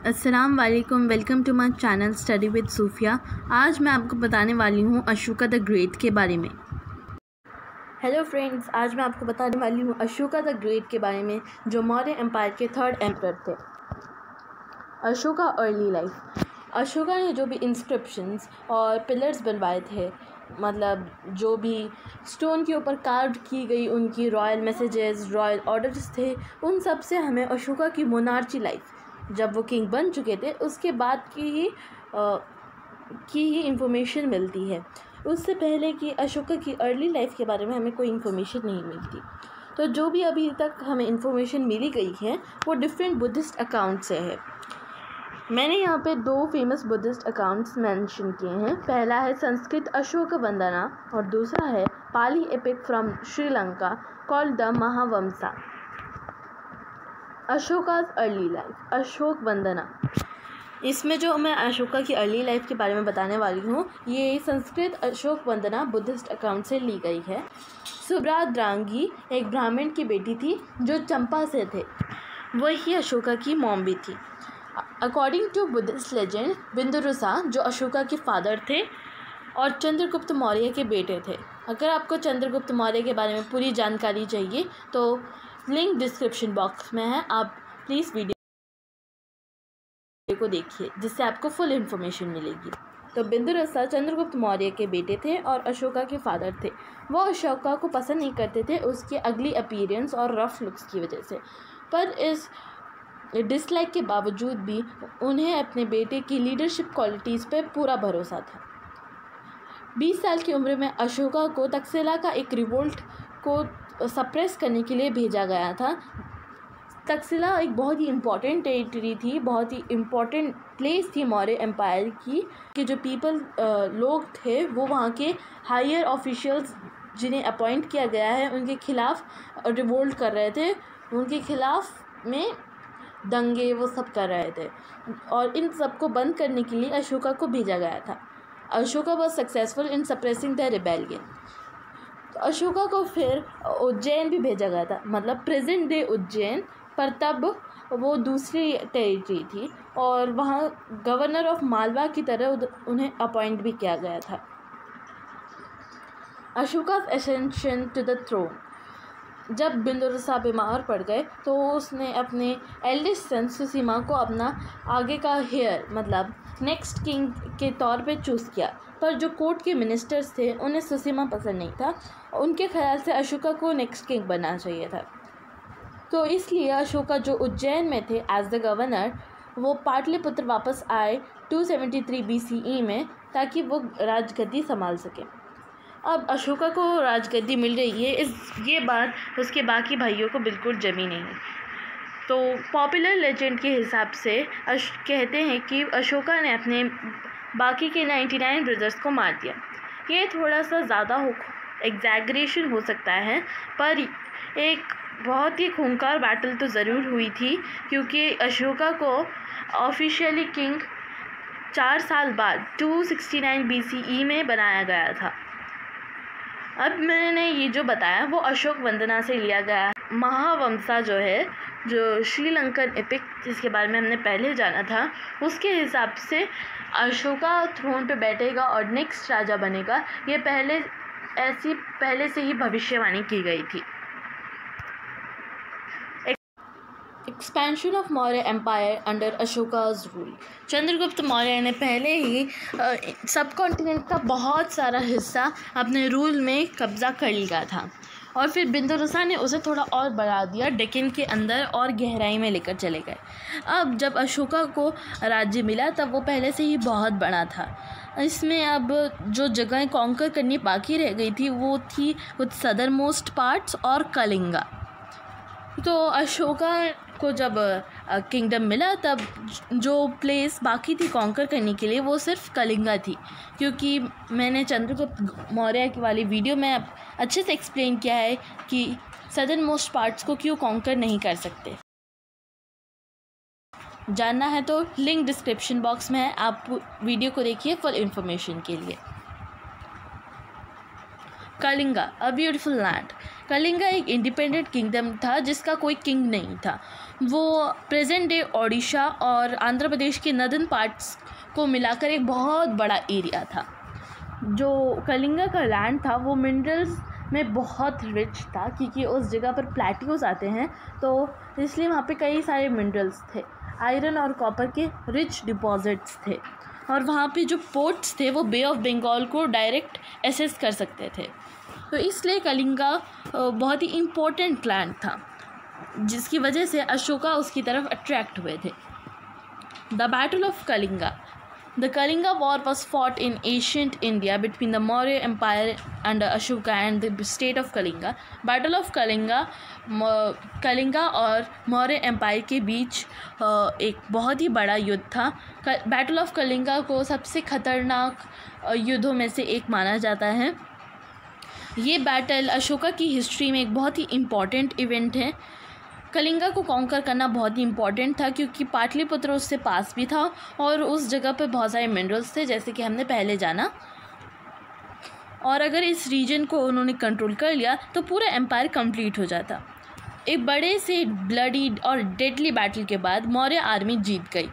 अस्सलाम वालेकुम, welcome to my channel study with Sufiya. आज मैं आपको बताने वाली हूँ अशोका द ग्रेट के बारे में। हेलो फ्रेंड्स, आज मैं आपको बताने वाली हूँ अशोका द ग्रेट के बारे में, जो मौर्य एम्पायर के थर्ड एम्परर थे। Ashoka early life. अशोका ने जो भी इंस्क्रिप्शंस और पिलर्स बनवाए थे, मतलब जो भी स्टोन के ऊपर कार्व की गई उनकी रॉयल मैसेजेस, रॉयल ऑर्डर्स थे, उन सब से हमें अशोका की मोनार्ची लाइफ, जब वो किंग बन चुके थे उसके बाद की ही इंफॉर्मेशन मिलती है। उससे पहले की अशोका की अर्ली लाइफ के बारे में हमें कोई इन्फॉर्मेशन नहीं मिलती। तो जो भी अभी तक हमें इन्फॉर्मेशन मिली गई है वो डिफरेंट बुद्धिस्ट अकाउंट से है। मैंने यहाँ पे दो फेमस बुद्धिस्ट अकाउंट्स मेंशन किए हैं। पहला है संस्कृत अशोक वंदना और दूसरा है Pali epic from Sri Lanka called the Mahavamsa. Ashoka's early life, Ashoka Vandana. इसमें जो मैं अशोका की अर्ली लाइफ के बारे में बताने वाली हूँ, ये संस्कृत अशोक वंदना बुद्धिस्ट अकाउंट से ली गई है। सुभद्रांगी एक ब्राह्मण की बेटी थी जो चंपा से थे, वही अशोका की मॉम भी थी। According to Buddhist legend, Bindusara जो अशोका के फादर थे और चंद्रगुप्त मौर्य के बेटे थे। अगर आपको चंद्रगुप्त मौर्य के बारे में पूरी जानकारी चाहिए तो लिंक डिस्क्रिप्शन बॉक्स में है, आप प्लीज़ वीडियो को देखिए जिससे आपको फुल इन्फॉर्मेशन मिलेगी। तो बिंदुसारा चंद्रगुप्त मौर्य के बेटे थे और अशोका के फादर थे। वो अशोका को पसंद नहीं करते थे उसके अगली अपीयरेंस और रफ लुक्स की वजह से, पर इस डिसलाइक के बावजूद भी उन्हें अपने बेटे की लीडरशिप क्वालिटीज़ पे पूरा भरोसा था। 20 साल की उम्र में अशोका को तक्षशिला का एक रिवोल्ट को सप्रेस करने के लिए भेजा गया था। तक्षशिला एक बहुत ही इम्पॉर्टेंट टेरिटरी थी, बहुत ही इम्पॉर्टेंट प्लेस थी मौर्य एम्पायर की, कि जो लोग थे वो वहाँ के हायर ऑफिशियल्स जिन्हें अपॉइंट किया गया है उनके खिलाफ रिवोल्ट कर रहे थे, उनके खिलाफ में दंगे वो सब कर रहे थे, और इन सब को बंद करने के लिए अशोका को भेजा गया था। Ashoka was successful in suppressing the rebellion. तो अशोका को फिर उज्जैन भी भेजा गया था, मतलब प्रेजेंट डे उज्जैन, पर तब वो दूसरी टेरिटरी थी और वहाँ गवर्नर ऑफ मालवा की तरह उन्हें अपॉइंट भी किया गया था। अशोका's ascension to the throne। जब बिंदुसारा बीमार पड़ गए तो उसने अपने एल्डेस्ट सन सुसीमा को अपना आगे का हेयर, मतलब नेक्स्ट किंग के तौर पे चूज़ किया, पर जो कोर्ट के मिनिस्टर्स थे उन्हें सुसीमा पसंद नहीं था। उनके ख्याल से अशोका को नेक्स्ट किंग बनना चाहिए था। तो इसलिए अशोका जो उज्जैन में थे एज द गवर्नर, वो पाटलिपुत्र वापस आए 273 BCE में, ताकि वो राजगद्दी संभाल सके। अब अशोका को राजगद्दी मिल रही है, ये बात उसके बाकी भाइयों को बिल्कुल जमी नहीं। तो पॉपुलर लेजेंड के हिसाब से कहते हैं कि अशोका ने अपने बाकी के 99 ब्रदर्स को मार दिया। ये थोड़ा सा ज़्यादा एग्जैगरेशन हो सकता है, पर एक बहुत ही खूंखार बैटल तो ज़रूर हुई थी, क्योंकि अशोका को ऑफिशियली किंग 4 साल बाद 269 BCE में बनाया गया था। अब मैंने ये जो बताया वो अशोक वंदना से लिया गया है। महावंसा जो है, जो श्रीलंकन एपिक जिसके बारे में हमने पहले जाना था, उसके हिसाब से अशोका थ्रोन पे बैठेगा और नेक्स्ट राजा बनेगा। ये पहले से ही भविष्यवाणी की गई थी। Expansion of Maurya empire under Ashoka's rule. Chandragupta Maurya ने पहले ही सब कॉन्टिनेंट का बहुत सारा हिस्सा अपने रूल में कब्जा कर लिया था, और फिर बिंदुसारा ने उसे थोड़ा और बढ़ा दिया, डेक्कन के अंदर और गहराई में लेकर चले गए। अब जब अशोका को राज्य मिला तब वो पहले से ही बहुत बड़ा था। इसमें अब जो जगहें कॉन्कर करनी बाकी रह गई थी वो थी कुछ सदर मोस्ट पार्ट्स और कलिंगा। तो अशोका को जब किंगडम मिला तब जो प्लेस बाकी थी कॉन्कर करने के लिए वो सिर्फ कलिंगा थी, क्योंकि मैंने चंद्रगुप्त मौर्य की वाली वीडियो में अच्छे से एक्सप्लेन किया है कि सदर्न मोस्ट पार्ट्स को क्यों कॉन्कर नहीं कर सकते। जानना है तो लिंक डिस्क्रिप्शन बॉक्स में है, आप वीडियो को देखिए फुल इन्फॉर्मेशन के लिए। Kalinga a beautiful land. Kalinga एक इंडिपेंडेंट किंगडम था जिसका कोई किंग नहीं था। वो प्रेजेंट डे ओडिशा और आंध्र प्रदेश के नदर्न पार्ट्स को मिलाकर एक बहुत बड़ा एरिया था। जो कलिंगा का लैंड था वो मिनरल्स में बहुत रिच था, क्योंकि उस जगह पर प्लेट्यूज आते हैं, तो इसलिए वहाँ पे कई सारे मिनरल्स थे। आयरन और कॉपर के रिच डिपॉजिट्स थे, और वहाँ पे जो पोर्ट्स थे वो बे ऑफ बंगाल को डायरेक्ट एसेस कर सकते थे। तो इसलिए कलिंगा बहुत ही इम्पोर्टेंट लैंड था, जिसकी वजह से अशोका उसकी तरफ अट्रैक्ट हुए थे। The battle of Kalinga. The Kalinga War was fought in ancient India between the Maurya Empire under Ashoka and the state of Kalinga. Battle of Kalinga और मौर्य एम्पायर के बीच एक बहुत ही बड़ा युद्ध था। बैटल ऑफ कलिंगा को सबसे खतरनाक युद्धों में से एक माना जाता है। ये बैटल अशोका की हिस्ट्री में एक बहुत ही इम्पॉर्टेंट इवेंट है। कलिंगा को कॉन्कर करना बहुत ही इम्पॉर्टेंट था, क्योंकि पाटलिपुत्र उससे पास भी था और उस जगह पर बहुत सारे मिनरल्स थे, जैसे कि हमने पहले जाना। और अगर इस रीजन को उन्होंने कंट्रोल कर लिया तो पूरा एम्पायर कंप्लीट हो जाता। एक बड़े से ब्लडी और डेडली बैटल के बाद मौर्य आर्मी जीत गई।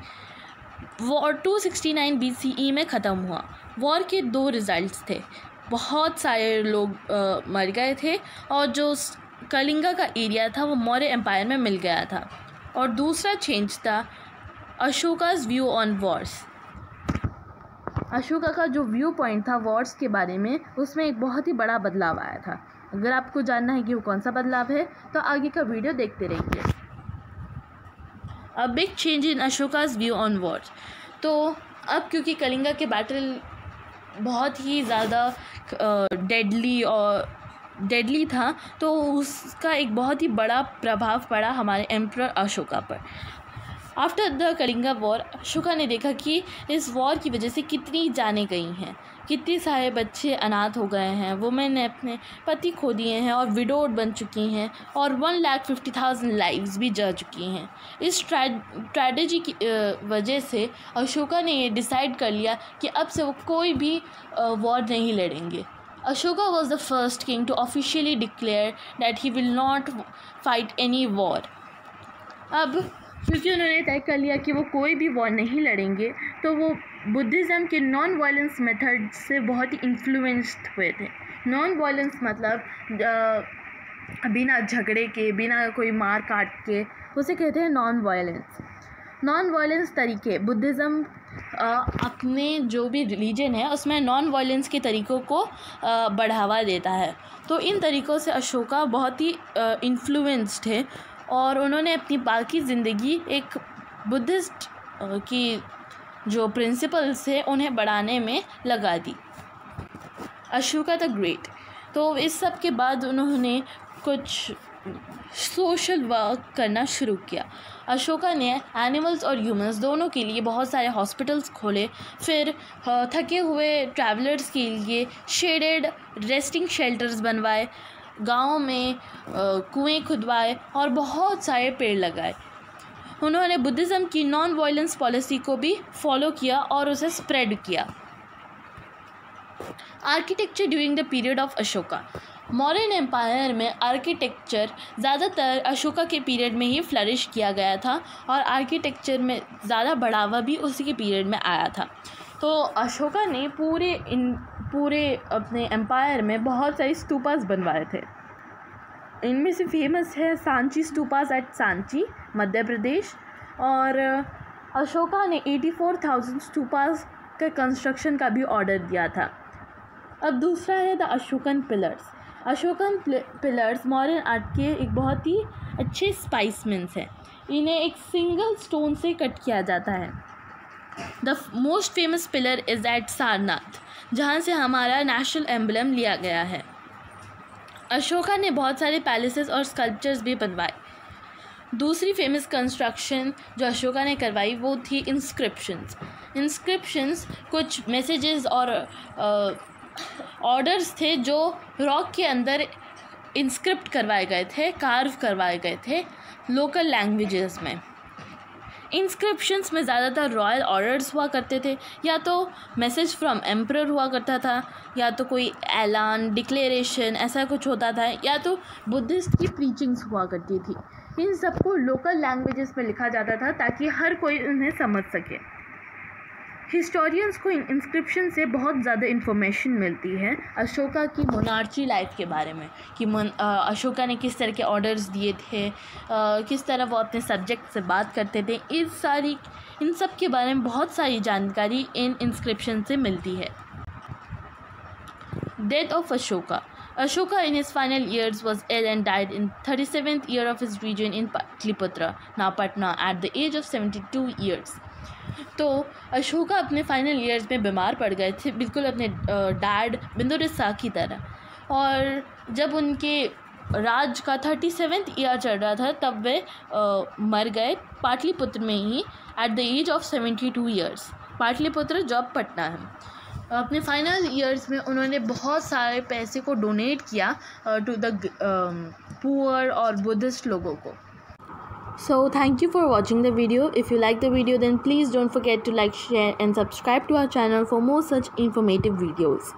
वॉर 269 BCE में ख़त्म हुआ। वॉर के 2 रिजल्ट्स थे। बहुत सारे लोग मर गए थे, और जो कलिंगा का एरिया था वो मौर्य एम्पायर में मिल गया था। और दूसरा चेंज था अशोका's व्यू ऑन वॉर्स। अशोका का जो व्यू पॉइंट था वॉर्स के बारे में, उसमें एक बहुत ही बड़ा बदलाव आया था। अगर आपको जानना है कि वो कौन सा बदलाव है तो आगे का वीडियो देखते रहिए। A big change in Ashoka's view on wars. तो अब क्योंकि कलिंगा के बैटल बहुत ही ज़्यादा डेडली था, तो उसका एक बहुत ही बड़ा प्रभाव पड़ा हमारे एम्परर अशोका पर। After the Kalinga war Ashoka ने देखा कि इस वॉर की वजह से कितनी जानें गई हैं, कितने सारे बच्चे अनाथ हो गए हैं, वुमेन ने अपने पति खो दिए हैं और विडोड बन चुकी हैं, और 1,50,000 लाइव्स भी जा चुकी हैं। इस स्ट्रैटेजी की वजह से अशोका ने ये डिसाइड कर लिया कि अब से वो कोई भी वॉर नहीं लड़ेंगे। Ashoka was the first king to officially declare that he will not fight any war. अब क्योंकि उन्होंने तय कर लिया कि वो कोई भी वॉर नहीं लड़ेंगे, तो वो बुद्धिज़्म के नॉन वायलेंस मेथड से बहुत ही इन्फ्लुएंस्ड हुए थे। नॉन वायलेंस मतलब बिना झगड़े के, बिना कोई मार काट के, उसे कहते हैं नॉन वायलेंस। नॉन वायलेंस तरीके बुद्धिज़्म अपने जो भी रिलीजन है उसमें नॉन वायलेंस के तरीक़ों को बढ़ावा देता है। तो इन तरीक़ों से अशोका बहुत ही इन्फ्लुएंस्ड थे, और उन्होंने अपनी बाकी ज़िंदगी एक बुद्धिस्ट की जो प्रिंसिपल्स थे उन्हें बढ़ाने में लगा दी। Ashoka the great. तो इस सब के बाद उन्होंने कुछ सोशल वर्क करना शुरू किया। अशोका ने एनिमल्स और ह्यूमंस दोनों के लिए बहुत सारे हॉस्पिटल्स खोले। फिर थके हुए ट्रैवलर्स के लिए शेडेड रेस्टिंग शेल्टर्स बनवाए, गाँव में कुएं खुदवाए और बहुत सारे पेड़ लगाए। उन्होंने बुद्धिज़्म की नॉन वायलेंस पॉलिसी को भी फॉलो किया और उसे स्प्रेड किया। Architecture during the period of Ashoka. Mauryan empire में आर्किटेक्चर ज़्यादातर अशोका के पीरियड में ही फ्लरिश किया गया था, और आर्किटेक्चर में ज़्यादा बढ़ावा भी उसी के पीरियड में आया था। तो अशोका ने पूरे अपने एम्पायर में बहुत सारी स्तूपास बनवाए थे। इनमें से फेमस है सांची स्तूपास एट सांची, मध्य प्रदेश, और अशोका ने 84,000 स्तूपास के कंस्ट्रक्शन का भी ऑर्डर दिया था। अब दूसरा है the Ashokan pillars. Ashokan pillars modern art के एक बहुत ही अच्छे स्पाइसमेंट्स हैं। इन्हें एक सिंगल स्टोन से कट किया जाता है। The most famous pillar is at Sarnath, जहाँ से हमारा नेशनल एम्बलम लिया गया है। अशोका ने बहुत सारे पैलेसेस और स्कल्पचर्स भी बनवाए। दूसरी फेमस कंस्ट्रक्शन जो अशोका ने करवाई वो थी इंस्क्रिप्शंस कुछ मैसेजेस और ऑर्डर्स थे जो रॉक के अंदर इंस्क्रिप्ट करवाए गए थे, कार्व करवाए गए थे लोकल लैंग्वेजेस में। इंस्क्रिप्शंस में ज़्यादातर रॉयल ऑर्डर्स हुआ करते थे, या तो मैसेज फ्रॉम एम्परर हुआ करता था, या तो कोई ऐलान डिक्लेरेशन ऐसा कुछ होता था, या तो बुद्धिस्ट की प्रीचिंग्स हुआ करती थी। इन सबको लोकल लैंग्वेजेस में लिखा जाता था ताकि हर कोई उन्हें समझ सके। हिस्टोरियंस को इन इंस्क्रिप्शन से बहुत ज़्यादा इन्फॉर्मेशन मिलती है अशोका की मोनार्ची लाइफ के बारे में, कि अशोका ने किस तरह के ऑर्डर्स दिए थे, किस तरह वो अपने सब्जेक्ट से बात करते थे। इन सब के बारे में बहुत सारी जानकारी इन इंस्क्रिप्शन से मिलती है। Death of Ashoka. Ashoka in his final years was ill and died in 37th year of his reign in Patliputra, now Patna, at the age of 72 years. तो अशोका अपने फाइनल ईयर्स में बीमार पड़ गए थे, बिल्कुल अपने डैड बिंदुसार की तरह। और जब उनके राज का 37th ईयर चल रहा था तब वे मर गए पाटलिपुत्र में ही at the age of 72 years. Pataliputra जॉब पटना है। अपने फाइनल ईयर्स में उन्होंने बहुत सारे पैसे को डोनेट किया टू द पुअर और बुद्धिस्ट लोगों को। So thank you for watching the video. If you like the video, then please don't forget to like, share and subscribe to our channel for more such informative videos.